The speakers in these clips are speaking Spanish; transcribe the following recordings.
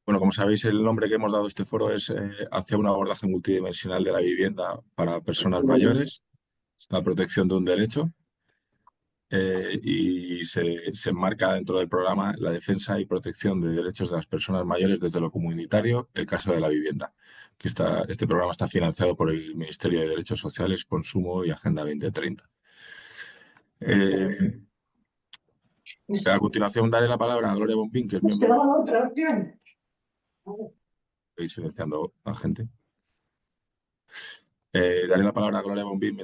Bueno, como sabéis, el nombre que hemos dado a este foro es hacia un abordaje multidimensional de la vivienda para personas mayores, la protección de un derecho, y se enmarca dentro del programa la defensa y protección de derechos de las personas mayores desde lo comunitario, el caso de la vivienda, este programa está financiado por el Ministerio de Derechos Sociales, Consumo y Agenda 2030. Eh, a continuación daré la palabra a Gloria Bombín, que es miembro de... Estoy silenciando a gente. Daré la palabra a Gloria Bombín,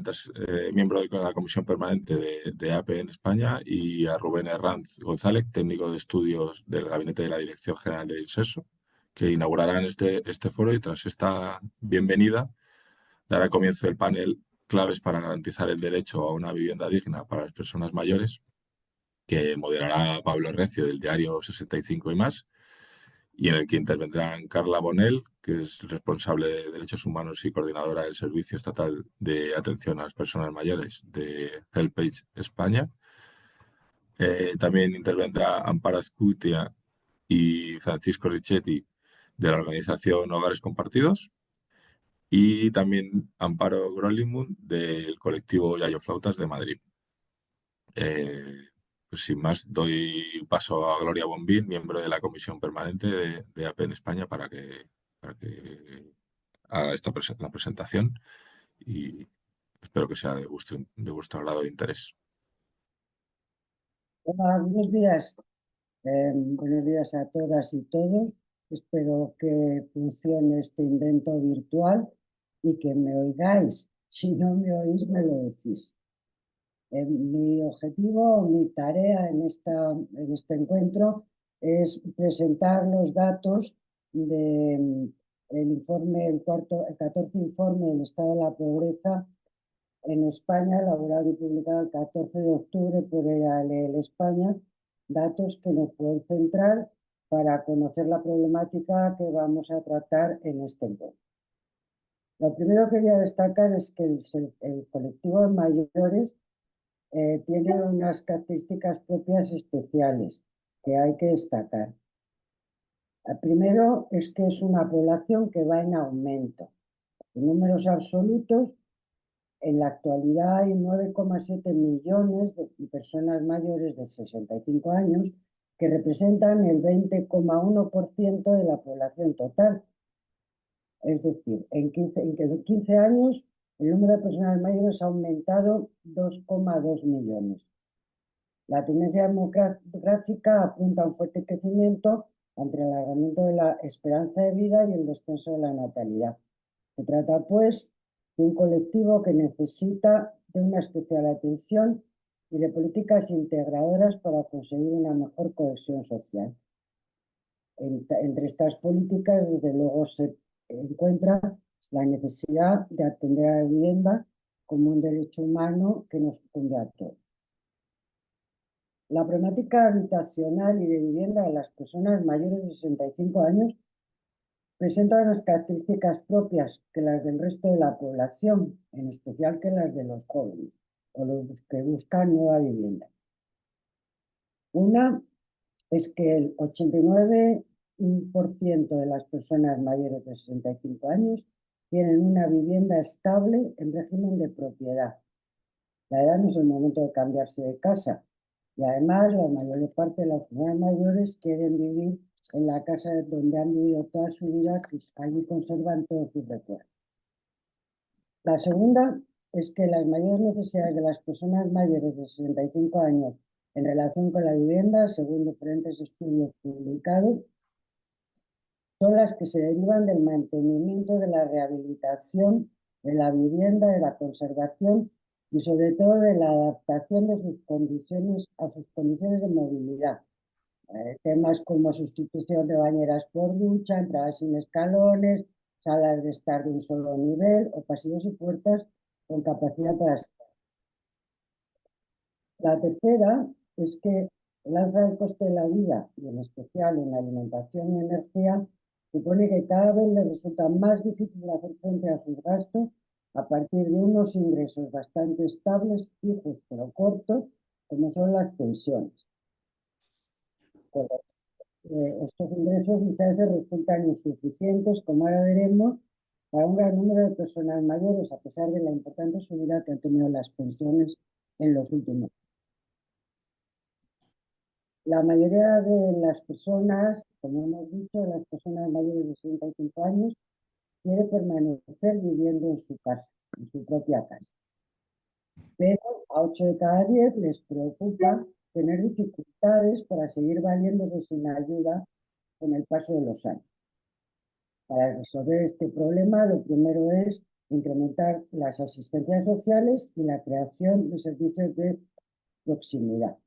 miembro de la Comisión Permanente de APE en España, y a Rubén Herranz González, técnico de estudios del Gabinete de la Dirección General del INSERSO, que inaugurarán este foro y tras esta bienvenida dará comienzo el panel Claves para garantizar el derecho a una vivienda digna para las personas mayores, que moderará Pablo Recio del diario 65 y más, y en el que intervendrán Carla Bonell, que es responsable de Derechos Humanos y coordinadora del Servicio Estatal de Atención a las Personas Mayores de HelpAge España. También intervendrá Amparo Azcutia y Francisco Richetti de la organización Hogares Compartidos, y también Amparo Grolimund del colectivo Yayo Flautas de Madrid. Pues sin más, doy paso a Gloria Bombín, miembro de la Comisión Permanente de APE en España, para que haga la presentación, y espero que sea de vuestro grado de interés. Hola, buenos días. Buenos días a todas y todos. Espero que funcione este invento virtual y que me oigáis. Si no me oís, me lo decís. Mi objetivo, mi tarea en este encuentro es presentar los datos del informe, el 14 informe del estado de la pobreza en España, elaborado y publicado el 14 de octubre por EALEL España, datos que nos pueden centrar para conocer la problemática que vamos a tratar en este encuentro. Lo primero que voy a destacar es que el colectivo de mayores tiene unas características propias especiales que hay que destacar. El primero es que es una población que va en aumento. En números absolutos, en la actualidad hay 9,7 millones de personas mayores de 65 años que representan el 20,1% de la población total. Es decir, en 15 años el número de personas mayores ha aumentado 2,2 millones. La tendencia demográfica apunta a un fuerte crecimiento entre el alargamiento de la esperanza de vida y el descenso de la natalidad. Se trata, pues, de un colectivo que necesita de una especial atención y de políticas integradoras para conseguir una mejor cohesión social. Entre estas políticas, desde luego, se encuentra la necesidad de atender a la vivienda como un derecho humano que nos cumple a todos. La problemática habitacional y de vivienda de las personas mayores de 65 años presenta unas características propias que las del resto de la población, en especial que las de los jóvenes o los que buscan nueva vivienda. Una es que el 89% de las personas mayores de 65 años tienen una vivienda estable en régimen de propiedad. La edad no es el momento de cambiarse de casa, y además la mayor parte de las personas mayores quieren vivir en la casa donde han vivido toda su vida, que allí conservan todos sus recuerdos. La segunda es que las mayores necesidades de las personas mayores de 65 años en relación con la vivienda, según diferentes estudios publicados, son las que se derivan del mantenimiento, de la rehabilitación de la vivienda, de la conservación y sobre todo de la adaptación de sus condiciones a sus condiciones de movilidad. Temas como sustitución de bañeras por ducha, entradas sin escalones, salas de estar de un solo nivel o pasillos y puertas con capacidad para... La tercera es que el alza del coste de la vida, y en especial en la alimentación y energía, supone que cada vez le resulta más difícil hacer frente a sus gastos a partir de unos ingresos bastante estables, fijos pero cortos, como son las pensiones. estos ingresos muchas veces resultan insuficientes, como ahora veremos, para un gran número de personas mayores, a pesar de la importante subida que han tenido las pensiones en los últimos. La mayoría de las personas, como hemos dicho, las personas mayores de 65 años, quiere permanecer viviendo en su casa, en su propia casa. Pero a 8 de cada 10 les preocupa tener dificultades para seguir valiéndose sin ayuda con el paso de los años. Para resolver este problema, lo primero es incrementar las asistencias sociales y la creación de servicios de proximidad.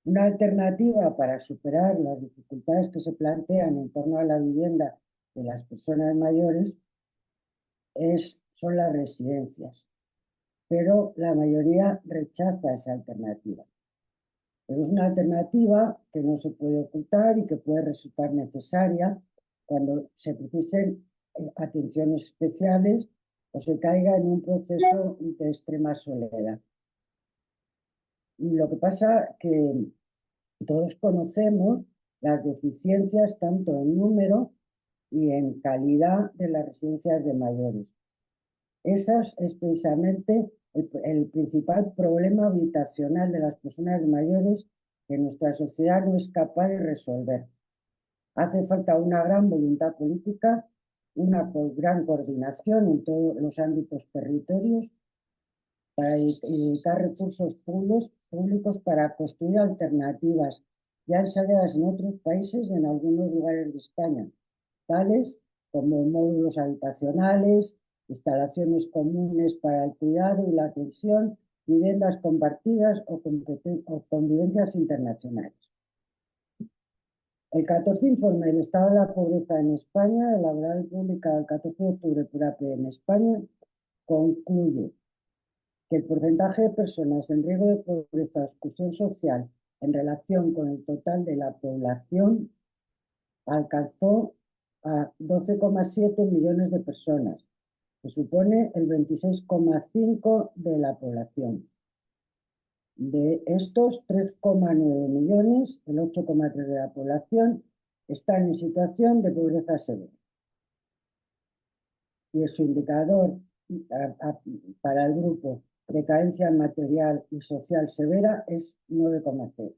Una alternativa para superar las dificultades que se plantean en torno a la vivienda de las personas mayores son las residencias, pero la mayoría rechaza esa alternativa. Pero es una alternativa que no se puede ocultar y que puede resultar necesaria cuando se precisen atenciones especiales o se caiga en un proceso de extrema soledad. Lo que pasa que todos conocemos las deficiencias tanto en número y en calidad de las residencias de mayores. Esas es precisamente el principal problema habitacional de las personas mayores que nuestra sociedad no es capaz de resolver. Hace falta una gran voluntad política, una gran coordinación en todos los ámbitos territorios para dedicar recursos públicos para construir alternativas ya ensayadas en otros países y en algunos lugares de España, tales como módulos habitacionales, instalaciones comunes para el cuidado y la atención, viviendas compartidas o convivencias internacionales. El 14 informe del estado de la pobreza en España, elaborado y publicado el 14 de octubre por APE en España, concluye que el porcentaje de personas en riesgo de pobreza o exclusión social en relación con el total de la población alcanzó a 12,7 millones de personas, que supone el 26,5% de la población. De estos 3,9 millones, el 8,3% de la población están en situación de pobreza severa. Y su indicador para el grupo de carencia material y social severa es 9,0.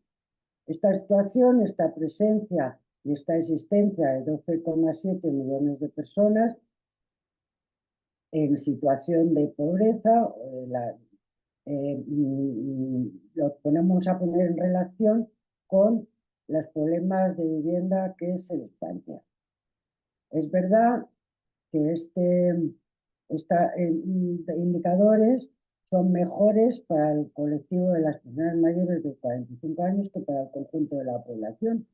Esta situación, esta presencia y esta existencia de 12,7 millones de personas en situación de pobreza, lo ponemos a poner en relación con los problemas de vivienda que se les plantea. Es verdad que estos indicadores son mejores para el colectivo de las personas mayores de 45 años que para el conjunto de la población.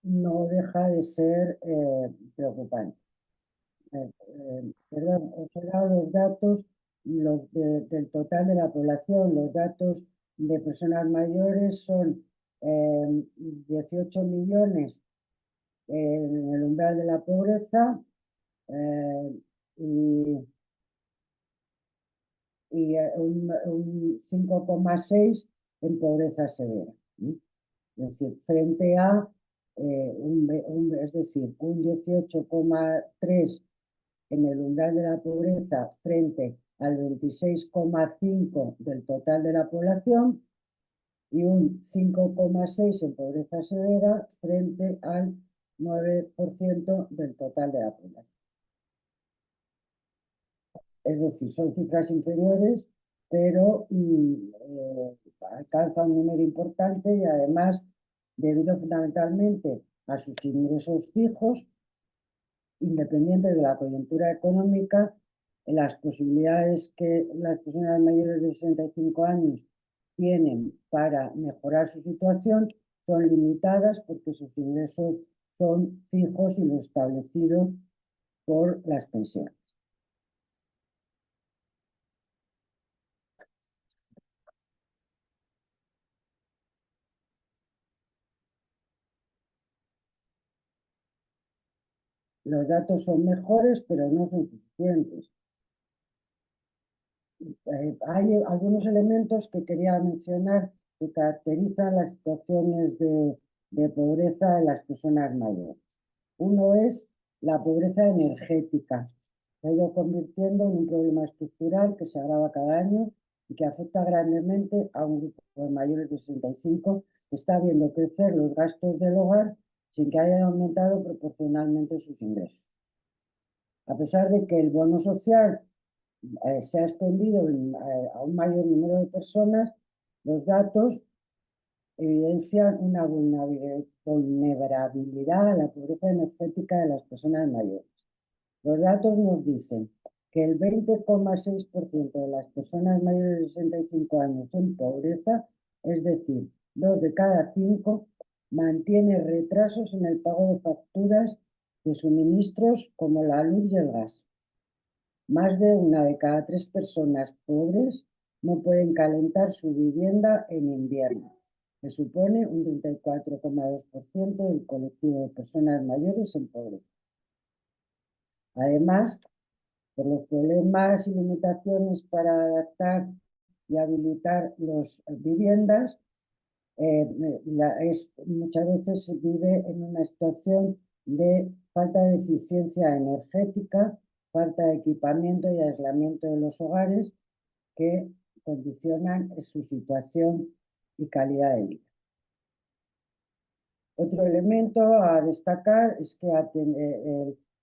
No deja de ser preocupante. Os he dado los datos del total de la población. Los datos de personas mayores son 18 millones en el umbral de la pobreza y un 5,6 en pobreza severa. Es decir, frente a es decir, un 18,3 en el umbral de la pobreza frente al 26,5 del total de la población y un 5,6 en pobreza severa frente al 9% del total de la población. Es decir, son cifras inferiores, pero alcanza un número importante y además, debido fundamentalmente a sus ingresos fijos, independientes de la coyuntura económica, las posibilidades que las personas mayores de 65 años tienen para mejorar su situación son limitadas porque sus ingresos son fijos y lo establecido por las pensiones. los datos son mejores, pero no son suficientes. Hay algunos elementos que quería mencionar que caracterizan las situaciones de pobreza en las personas mayores. Uno es la pobreza energética. Se ha ido convirtiendo en un problema estructural que se agrava cada año y que afecta grandemente a un grupo de mayores de 65 que está viendo crecer los gastos del hogar sin que hayan aumentado proporcionalmente sus ingresos. A pesar de que el bono social se ha extendido a un mayor número de personas, los datos evidencian una vulnerabilidad a la pobreza energética de las personas mayores. Los datos nos dicen que el 20,6% de las personas mayores de 65 años en pobreza, es decir, 2 de cada 5, mantiene retrasos en el pago de facturas de suministros como la luz y el gas. Más de 1 de cada 3 personas pobres no pueden calentar su vivienda en invierno, que supone un 34,2% del colectivo de personas mayores en pobreza. Además, por los problemas y limitaciones para adaptar y habilitar las viviendas, muchas veces se vive en una situación de falta de eficiencia energética, falta de equipamiento y aislamiento de los hogares que condicionan su situación y calidad de vida. Otro elemento a destacar es que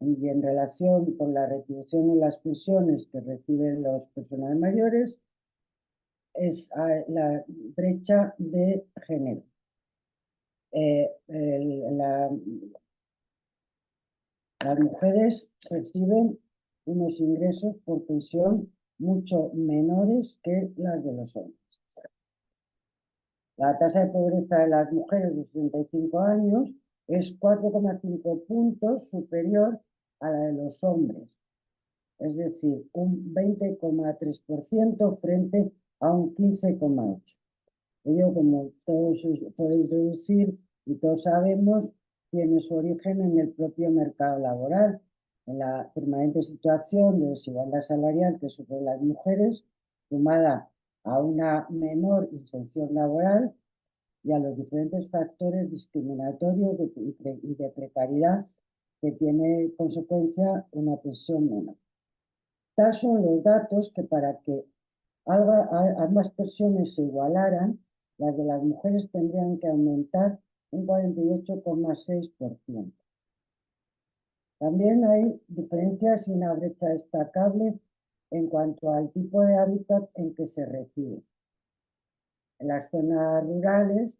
y en relación con la retribución y las pensiones que reciben las personas mayores, es la brecha de género. Las mujeres reciben unos ingresos por pensión mucho menores que las de los hombres. La tasa de pobreza de las mujeres de 65 años es 4,5 puntos superior a la de los hombres, es decir, un 20,3% frente a un 15,8%. Ello, como todos podéis deducir y todos sabemos, tiene su origen en el propio mercado laboral, en la permanente situación de desigualdad salarial que sufren las mujeres, sumada a una menor inserción laboral y a los diferentes factores discriminatorios y de precariedad que tiene consecuencia una pensión menor. Tales son los datos que para que ambas pensiones se igualaran, las de las mujeres tendrían que aumentar un 48,6%. También hay diferencias y una brecha destacable en cuanto al tipo de hábitat en que se recibe. En las zonas rurales,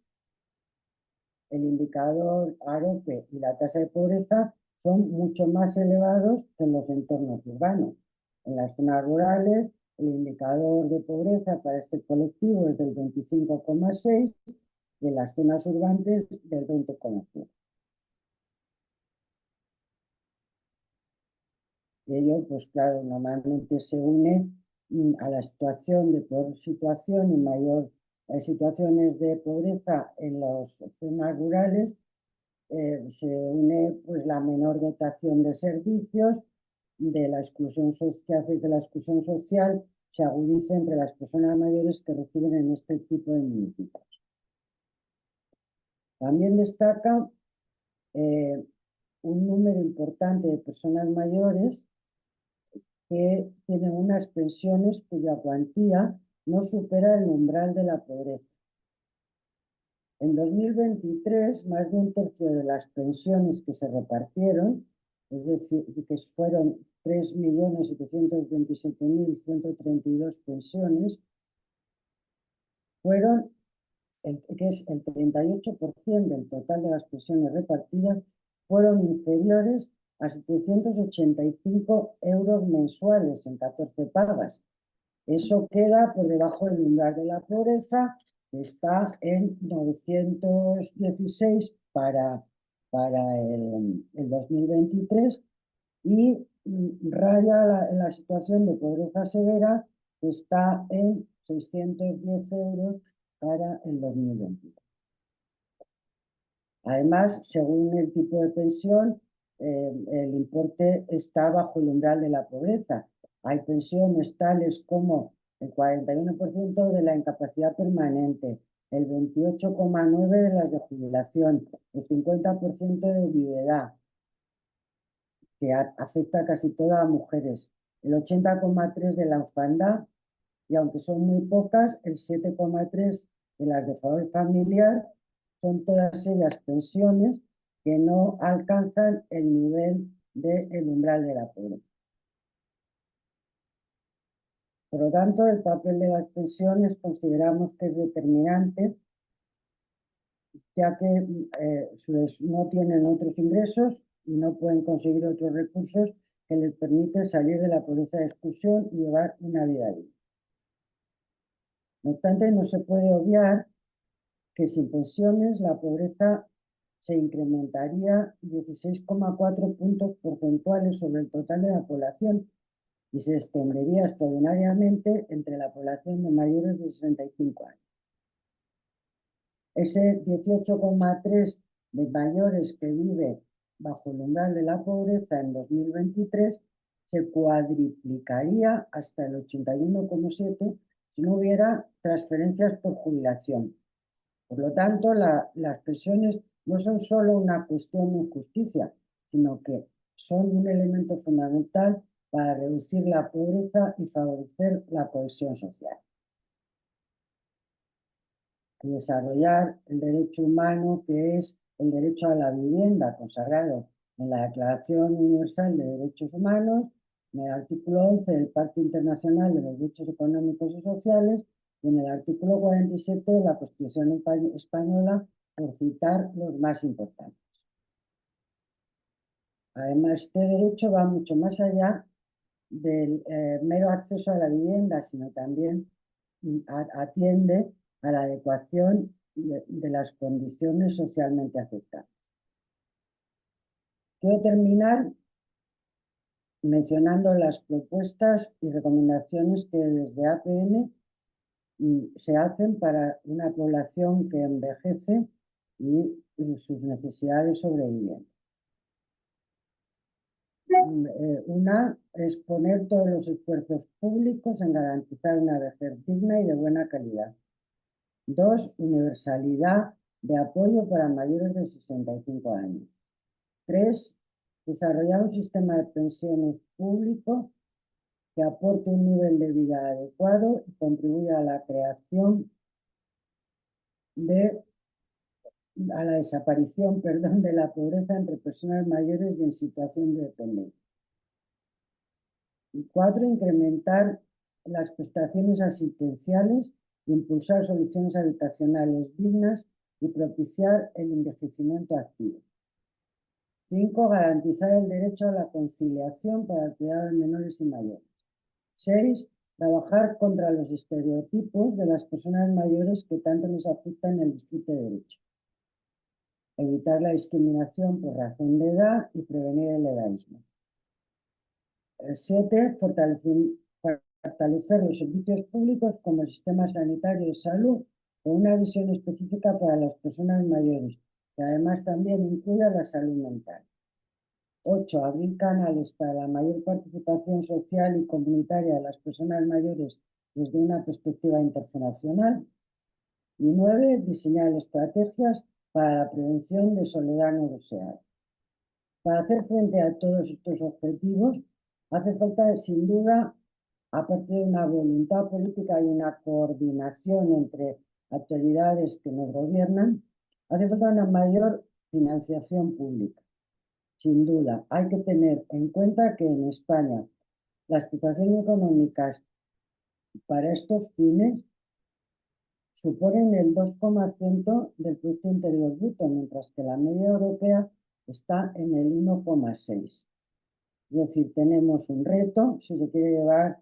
el indicador AROPE y la tasa de pobreza son mucho más elevados que en los entornos urbanos. En las zonas rurales, el indicador de pobreza para este colectivo es del 25,6 y en las zonas urbanas del 20,5. Y ello, pues claro, normalmente se une a la situación de peor situación y mayor situaciones de pobreza en las zonas rurales, se une pues la menor dotación de servicios, de la exclusión social, que de la exclusión social se agudiza entre las personas mayores que reciben en este tipo de municipios. También destaca un número importante de personas mayores que tienen unas pensiones cuya cuantía no supera el umbral de la pobreza. En 2023, más de un tercio de las pensiones que se repartieron, es decir, que fueron 3.727.132 pensiones, fueron, que es el 38% del total de las pensiones repartidas, fueron inferiores a 785 euros mensuales en 14 pagas. Eso queda por debajo del umbral de la pobreza, que está en 916 para el 2023 y raya la situación de pobreza severa, que está en 610 euros para el 2023. Además, según el tipo de pensión, el importe está bajo el umbral de la pobreza. Hay pensiones tales como el 41% de la incapacidad permanente, el 28,9% de las de jubilación, el 50% de viudedad, que afecta casi todas a mujeres, el 80,3% de la orfandad, y aunque son muy pocas, el 7,3% de las de favor familiar, son todas ellas pensiones que no alcanzan el nivel del umbral de la pobreza. Por lo tanto, el papel de las pensiones consideramos que es determinante, ya que no tienen otros ingresos y no pueden conseguir otros recursos que les permiten salir de la pobreza de exclusión y llevar una vida digna. No obstante, no se puede obviar que sin pensiones la pobreza se incrementaría 16,4 puntos porcentuales sobre el total de la población y se extendería extraordinariamente entre la población de mayores de 65 años. Ese 18,3 de mayores que vive bajo el umbral de la pobreza en 2023 se cuadriplicaría hasta el 81,7 si no hubiera transferencias por jubilación. Por lo tanto, las pensiones no son solo una cuestión de justicia, sino que son un elemento fundamental para reducir la pobreza y favorecer la cohesión social. Y desarrollar el derecho humano, que es el derecho a la vivienda, consagrado en la Declaración Universal de Derechos Humanos, en el artículo 11 del Pacto Internacional de los Derechos Económicos y Sociales, y en el artículo 47 de la Constitución Española, por citar los más importantes. Además, este derecho va mucho más allá del mero acceso a la vivienda, sino también atiende a la adecuación de las condiciones socialmente aceptables. Quiero terminar mencionando las propuestas y recomendaciones que desde APN se hacen para una población que envejece y sus necesidades sobrevivientes. Una es poner todos los esfuerzos públicos en garantizar una vejez digna y de buena calidad. 2, universalidad de apoyo para mayores de 65 años. 3, desarrollar un sistema de pensiones público que aporte un nivel de vida adecuado y contribuya a la creación a la desaparición, de la pobreza entre personas mayores y en situación de dependencia. Y 4, incrementar las prestaciones asistenciales, impulsar soluciones habitacionales dignas y propiciar el envejecimiento activo. 5, garantizar el derecho a la conciliación para el cuidado de menores y mayores. 6, trabajar contra los estereotipos de las personas mayores que tanto les afectan en el disfrute de derechos. Evitar la discriminación por razón de edad y prevenir el edadismo. 7, fortalecer los servicios públicos como el sistema sanitario de salud con una visión específica para las personas mayores, que además también incluya la salud mental. 8, abrir canales para la mayor participación social y comunitaria de las personas mayores desde una perspectiva internacional. Y 9, diseñar estrategias para la prevención de soledad no deseada. Para hacer frente a todos estos objetivos, hace falta, sin duda, aparte de una voluntad política y una coordinación entre autoridades que nos gobiernan, hace falta una mayor financiación pública. Sin duda, hay que tener en cuenta que en España las prestaciones económicas para estos fines suponen el 2,5% del Producto Interior Bruto, mientras que la media europea está en el 1,6%. Es decir, tenemos un reto si se quiere llevar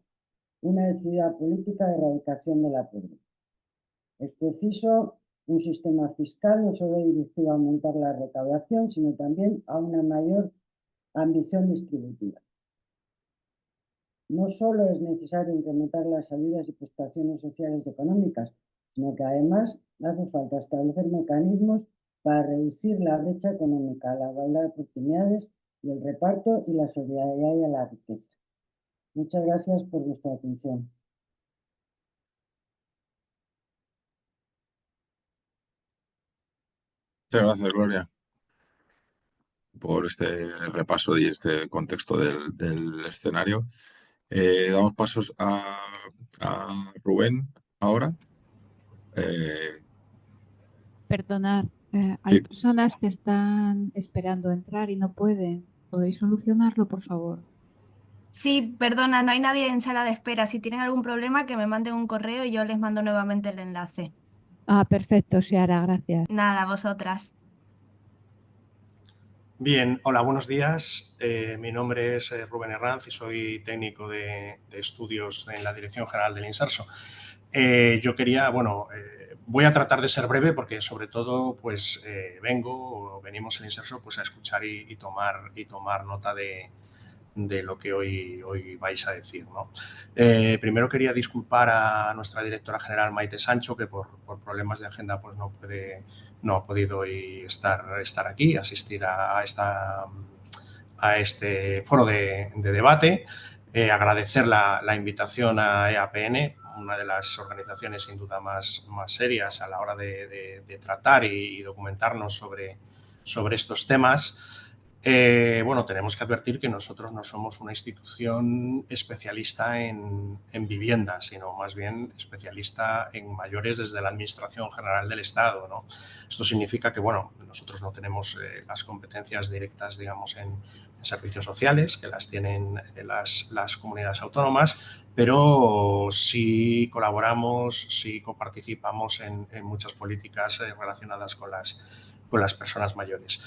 una decidida política de erradicación de la pobreza. Es preciso un sistema fiscal no solo dirigido a aumentar la recaudación, sino también a una mayor ambición distributiva. No solo es necesario incrementar las ayudas y prestaciones sociales y económicas, sino que además hace falta establecer mecanismos para reducir la brecha económica, la igualdad de oportunidades y el reparto y la solidaridad y la riqueza. Muchas gracias por vuestra atención. Muchas gracias, Gloria, por este repaso y este contexto del escenario. Damos pasos a Rubén ahora. Eh, Perdonad, hay sí, personas que están esperando entrar y no pueden. ¿Podéis solucionarlo, por favor? Sí, perdona, no hay nadie en sala de espera. Si tienen algún problema, que me manden un correo y yo les mando nuevamente el enlace. Ah, perfecto, se hará, gracias. Nada, vosotras. Bien, hola, buenos días. Mi nombre es Rubén Herranz y soy técnico de estudios en la Dirección General del Inserso. Yo quería, voy a tratar de ser breve porque sobre todo pues venimos el Inserso pues a escuchar y tomar nota de lo que hoy vais a decir, ¿no? Primero quería disculpar a nuestra directora general Maite Sancho, que por problemas de agenda pues no ha podido hoy estar aquí, asistir a este foro de debate. Agradecer la invitación a EAPN, una de las organizaciones sin duda más serias a la hora de tratar y documentarnos sobre estos temas. Tenemos que advertir que nosotros no somos una institución especialista en vivienda, sino más bien especialista en mayores desde la Administración General del Estado, ¿no? Esto significa que, nosotros no tenemos las competencias directas, digamos, en servicios sociales, que las tienen las comunidades autónomas, pero sí colaboramos, sí coparticipamos en muchas políticas relacionadas con las personas mayores.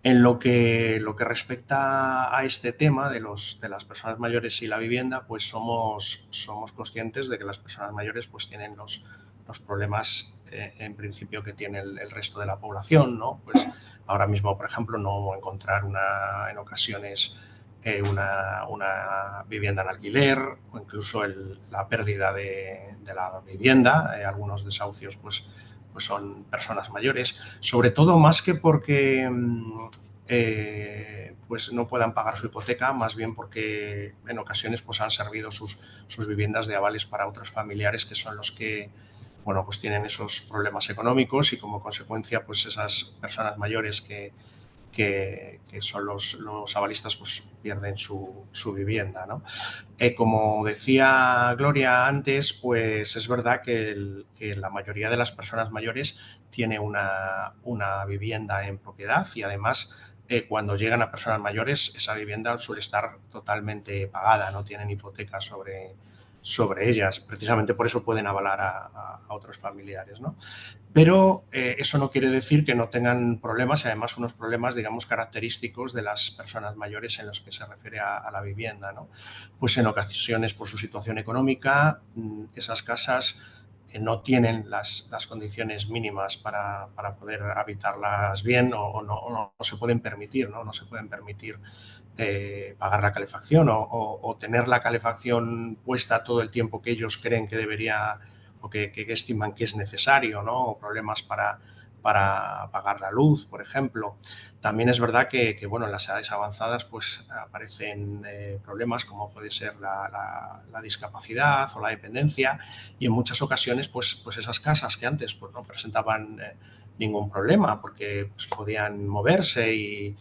En lo que respecta a este tema de las personas mayores y la vivienda, pues somos conscientes de que las personas mayores pues tienen los problemas en principio que tiene el resto de la población, ¿no? Pues ahora mismo, por ejemplo, no encontrar en ocasiones una vivienda en alquiler o incluso la pérdida de la vivienda, algunos desahucios pues son personas mayores, sobre todo más que porque pues no puedan pagar su hipoteca, más bien porque en ocasiones pues han servido sus viviendas de avales para otros familiares que son los que pues tienen esos problemas económicos y como consecuencia pues esas personas mayores que son los avalistas pues pierden su vivienda, ¿no? Como decía Gloria antes, pues es verdad que la mayoría de las personas mayores tiene una vivienda en propiedad y además cuando llegan a personas mayores esa vivienda suele estar totalmente pagada, no tienen hipoteca sobre ellas. Precisamente por eso pueden avalar a otros familiares, ¿no? Pero eso no quiere decir que no tengan problemas, y además unos problemas, digamos, característicos de las personas mayores en los que se refiere a la vivienda, ¿no? Pues en ocasiones por su situación económica, esas casas no tienen las condiciones mínimas para poder habitarlas bien o no se pueden permitir, ¿no? No se pueden permitir pagar la calefacción o tener la calefacción puesta todo el tiempo que ellos creen que debería o que estiman que es necesario, ¿no? O problemas para pagar la luz, por ejemplo. También es verdad que en las edades avanzadas pues aparecen problemas como puede ser la discapacidad o la dependencia y en muchas ocasiones pues esas casas que antes pues no presentaban ningún problema porque pues, podían moverse y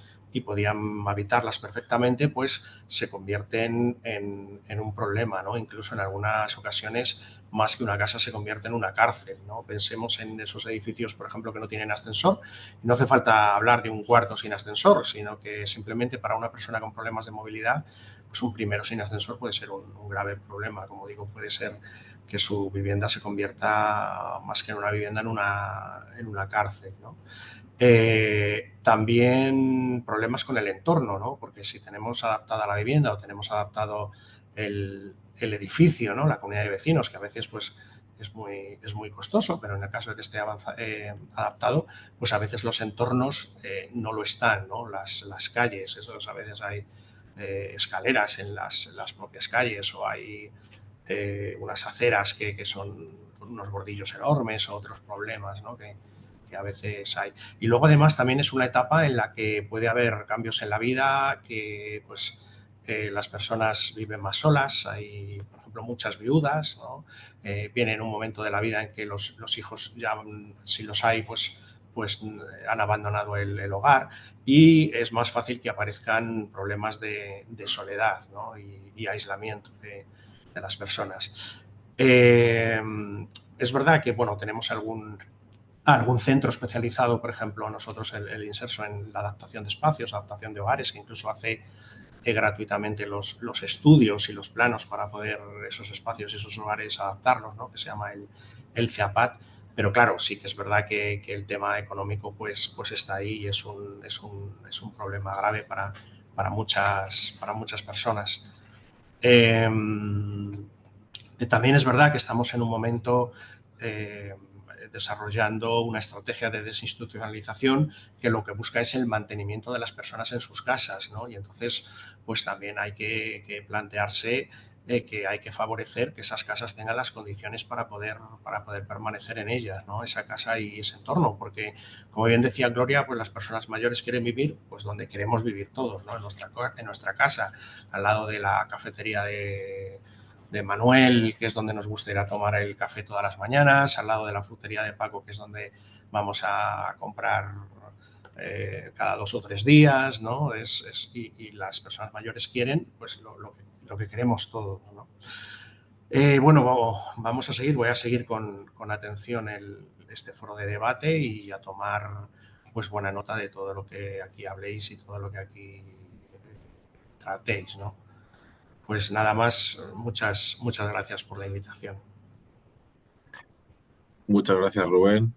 podían habitarlas perfectamente, pues se convierten en un problema, ¿no? Incluso en algunas ocasiones, más que una casa, se convierte en una cárcel, ¿no? Pensemos en esos edificios, por ejemplo, que no tienen ascensor. Y no hace falta hablar de un cuarto sin ascensor, sino que simplemente para una persona con problemas de movilidad, pues un primero sin ascensor puede ser un grave problema. Como digo, puede ser que su vivienda se convierta, más que en una vivienda, en una cárcel, ¿no? También problemas con el entorno, ¿no? Porque si tenemos adaptada la vivienda o tenemos adaptado el edificio, ¿no? La comunidad de vecinos, que a veces pues, es muy costoso, pero en el caso de que esté adaptado, pues a veces los entornos no lo están, ¿no? Las calles, a veces hay escaleras en las propias calles o hay unas aceras que son unos bordillos enormes o otros problemas, ¿no? a veces hay. Y luego además también es una etapa en la que puede haber cambios en la vida, que pues las personas viven más solas, hay por ejemplo muchas viudas, ¿no? Viene en un momento de la vida en que los hijos ya, si los hay, pues han abandonado el hogar, y es más fácil que aparezcan problemas de soledad, ¿no? y aislamiento de las personas. Es verdad que bueno, tenemos algún centro especializado, por ejemplo, nosotros el Inserso, en la adaptación de espacios, adaptación de hogares, que incluso hace gratuitamente los estudios y los planos para poder esos espacios y esos hogares adaptarlos, ¿no? Que se llama el CEAPAT. Pero claro, sí que es verdad que el tema económico pues está ahí, y es un problema grave para muchas personas. También es verdad que estamos en un momento desarrollando una estrategia de desinstitucionalización que lo que busca es el mantenimiento de las personas en sus casas, ¿no? Y entonces pues también hay que plantearse que hay que favorecer que esas casas tengan las condiciones para poder permanecer en ellas, ¿no? Esa casa y ese entorno, porque como bien decía Gloria, pues las personas mayores quieren vivir pues donde queremos vivir todos, ¿no? En nuestra casa, al lado de la cafetería de Manuel, que es donde nos gusta ir a tomar el café todas las mañanas, al lado de la frutería de Paco, que es donde vamos a comprar cada 2 o 3 días, ¿no? Y las personas mayores quieren pues lo que queremos todos, ¿no? Bueno, vamos a seguir, voy a seguir con atención este foro de debate y a tomar pues buena nota de todo lo que aquí habléis y todo lo que aquí tratéis, ¿no? Pues nada más, muchas gracias por la invitación. Muchas gracias, Rubén.